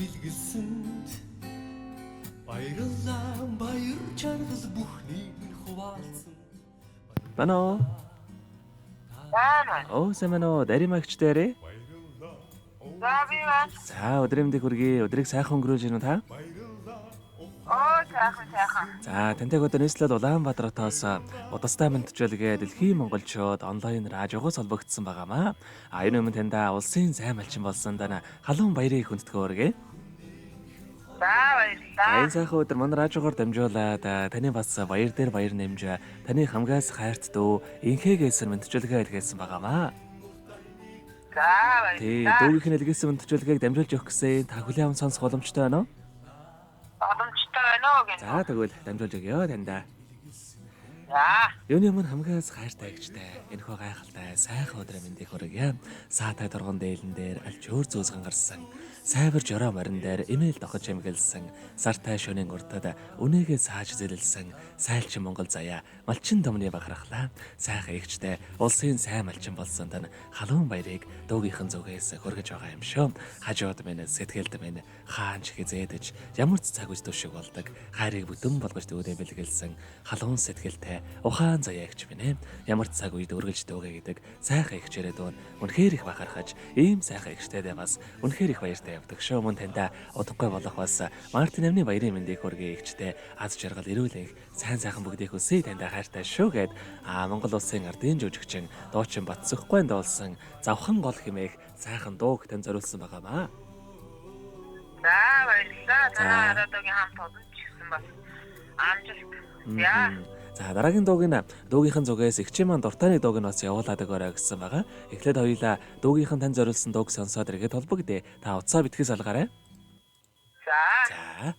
илгэлсэнд баярлалаа баяр чаргал бүхнийг хуваалцсан. Бано. Семено даримагч дээрээ. За өдрийн мэндийг хүргэе. Өдрийг сайхан өнгөрүүлж гинэ та? Сайхан. За тантай өдөр нийслэл Улаанбаатар хотоос удастай мэдчилгээ дэлхийн монголчууд онлайн радиогоос холбогдсон байгаамаа. Энэ өмнө таньда улсын сайн малчин болсон дана халуун баярыг хүндэтгэн өргөе. Баярлалаа. Энэ сайхан өдөр манай радиогоор дамжуулаад таны бас баяр дээр баяр нэмж таны хамгаас хайрт дүү инхээгээс мэдчилгээ илгээсэн байгаамаа. Тий, дүүгийн илгээсэн мэдчилгээг дамжуулж өгөх гэсэн та хүлээн аван сонсох боломжтой байна уу? Боломжтой байна уу гэнэ. За тэгвэл дамжуулж өгье таньда. За. Юуны өмнө хамгаас хайртай гэгчтэй энэхүү гайхалтай сайхан өдрийн мэндийг хүргье. Саатай торгон дээлэн дээр аль ч өөр зүйлс гарсан. Сайвар жороо морин дээр имэйл дохож эмгэлсэн. Сартай шөнийн уртад үнээгээ сааж зэлэлсэн. Сайлчин Монгол заяа малчин домны бахархлаа. Сайхан эгчтэй улсын сайн малчин болсон тань халуун баярыг дүүгийнхэн зүгээс хүргэж байгаа юм шүү. Хажууд минь сэтгэлд минь хаанч хизээдэж ямар ч цаг үз төшиг болдог. Хайрыг бүтэн болгож дүүдээ бэлгэлсэн халуун сэтгэлтэй ухаан заяа эгч минь ямар ч цаг үед өргөлж дүүгээ гэдэг сайхан эгчээрээ дуун үнэхээр их бахархаж ийм сайхан эгчтэйдээ бас үнэхээр их баяртай явдаг шүү. Мөн таньда удахгүй болох бас Мартин амны баярын мэндийг хүргэе эгчтэй аз жаргал эрүүл сайн сайхан бүгдийг хүсье таньда хайртай шүү гэд Монгол улсын ардын жүжигчин дуучин Батсөхгүй дуулсан завхан гол хэмээх сайхан дууг тань зориулсан байгаамаа. За баярлалаа. Танай радиогийн хамт олон ч гэсэн бас амжилт. За дараагийн дуугийнхэн зүгээс эгчийн маань дуртайны дууг нь бас явуулаад өгөөрэй гэсэн байгаа. Эхлээд хоёулаа дуугийнхэн тань зориулсан дууг сонсоод ирэхэд холбогдъё. Та утсаа битгий салгаарай. За.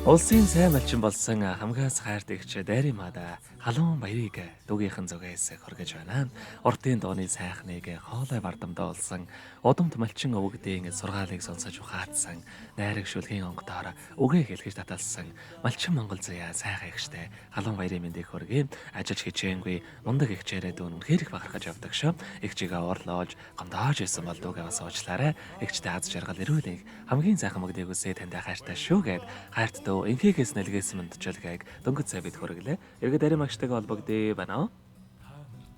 Улсын сайн малчин болсон хамгаас хайртагч Дайрын мада халуун баярыг дүүгийнхэн зүгээс хүргэж байна. Уртын дууны сайхныг хоолой бардамдаа олсон удамт малчин өвгдийн сургаалыг сонсож ухаадсан найраг шүлгийн онгодоор үгээ хэлгэж таталсан малчин Монгол заяа сайхан ихштэй халуун баярын мэндийг хүргэе. Ажиллаж хичээнгүй мундаг ихчээрээ дүүн үнхээр их бахархаж явдаг шүү. Ихчигээ орлоож гомдоож исэн бол дүүгээ бас уучлаарай. Ихчтэй аз жаргал ирүүлэх хамгийн сайхан мөгдөг үсээ танд хайртай шүү гэд хайрт инхээс нэлгээсэн мэдчилгээг дөнгөж сая бид хүргэлээ. Эргээд Дайрын магштайгаа холбогдъё байна уу?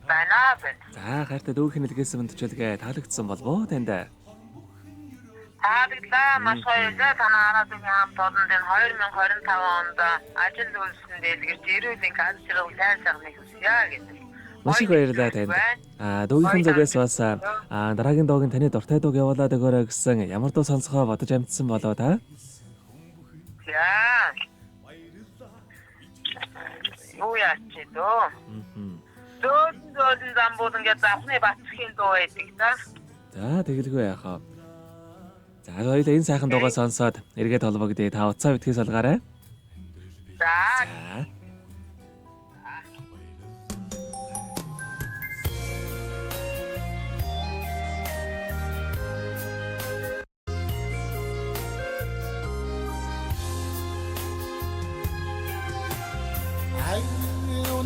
Байна. За хайртай дүүхийн нэлгээсэн мэдчилгээ таалагдсан болов уу танд? Таалагдлаа. Маш баярлалаа. Танай хараадын хамт олонд энэ 2025 онд ажил үйлсэнд дэлгэрч ирүүлэн аз жаргал сайхан хүсье гэдэг. Маш их баярлалаа танд. Дүүгийн зүгээс бас дараагийн дуугийн таны дуртай дууг явуулаад өгөөрэй гэсэн ямар дуу сонсохоо бодож амжсан болоо та? Яа. Юу яач дөө? Зөөлөн замбууд ингээд завхны батсхийн дуу байдаг да. За тэгэлгүй яахаа. За хоёул энэ сайхан дуугаа сонсоод эргээд холбогдъё. Та уцаа битгий салгаарай. За.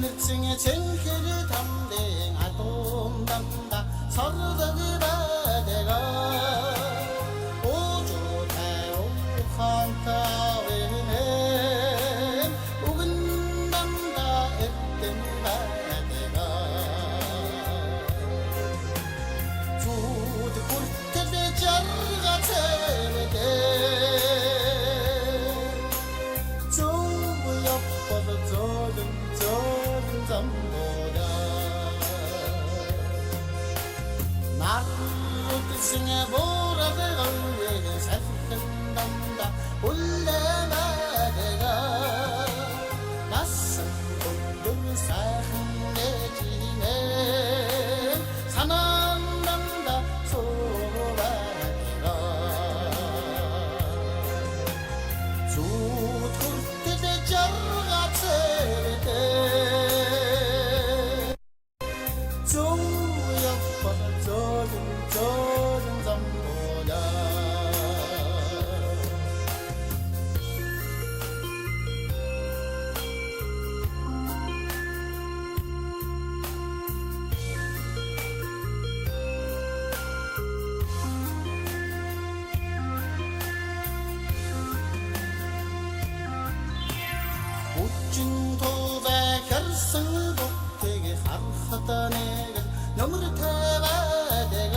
오늘층에 챙기를 담댕 아동 담가 서르덕이 바대가 오주 태우한타 외는 우근 담가 액된 바대가 주드 꿀때에 자르가 채르게 좀 옆버서 저든 나를 뜻승에 보라를 걸리는 살픈 담다 올레마대가 낯선 곳을 사흥내지네 산안 담다 소바대가 주토를 때에 저가 채를 때 저든 잠보다 멋진 도배 결승을 복되게 하다 내가 너무를 태바대가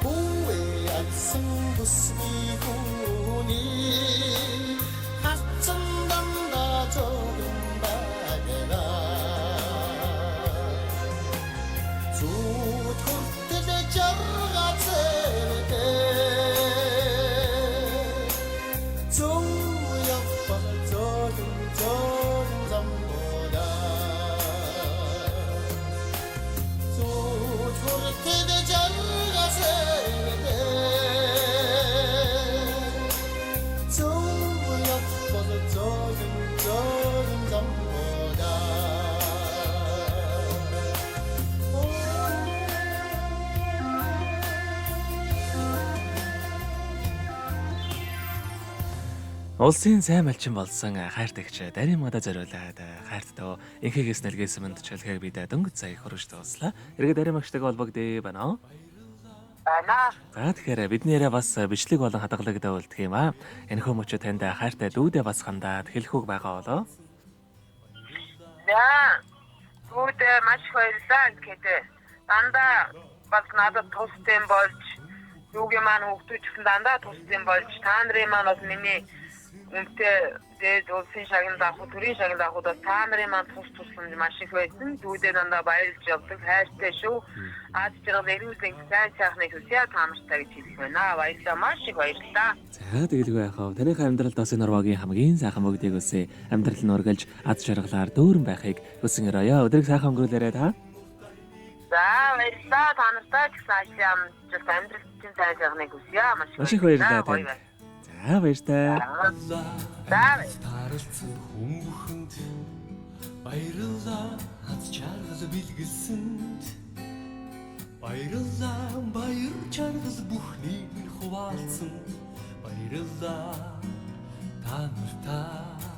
공회 안승부스기군이 하천담다 조금 바대가 주토르때 저가 채르때 종우역바 조금 잠보다 저렇게 되자가 세대 정우역 버섯 젖은 잠보다 Улсын сайн малчин болсон хайртагч Дайрын мада зориулаад хайрттай инхээс нэлгээсэн мэдчилгээг бид дөнгөж сая хөрөж тууслаа. Эргээд Дайрын магштайгаа холбогдъё байна уу? Байна. За тэгэхээр бидний яриа бас бичлэг болон хадгалагд үлдэх юм аа. Энэхүү мөчө танд хайртай дүүдээ бас хандаад хэлэхүүг байгаа болоо. За. Дүүдээ маш баярлалаа гэдэг. Дандаа бас надад тусдсан болж юугийн маань хөвгтөжсөн дандаа тусдсан болж та нарын маань бас миний үнтэй дээд улсын шагнал авах, төрийн шагнал авах бас та нарын маань тусламж маш их байсан. Дүүдээ дандаа баярлж явдаг хайртай шүү. Аз жаргал ирүүлэн сайн сайхныг хүсье та нартай гэж хэлэх байна. Баярлалаа, маш их баярлалаа. За тэгэлгүй яхав. Таныхаа амьдралд бас энэ орвогийн хамгийн сайхан мөгдөг үсээ амьдрал нь ургалж аз жаргалаар дүүрэн байхыг хүсэн өрөөё. Өдрийг сайхан өнгөрүүлээрэй та. За баярлалаа та нартай ч сайн амьдрал чинь сайн сайхныг хүсье. Маш их баярлалаа танд. За баяртай. За баяр. Таралцсан хүмүүхэнд баярлалаа хаз чаргал бэлгэлсэнд баярлалаа баяр чаргал бүхнийг минь хуваалцсан баярлалаа та нартай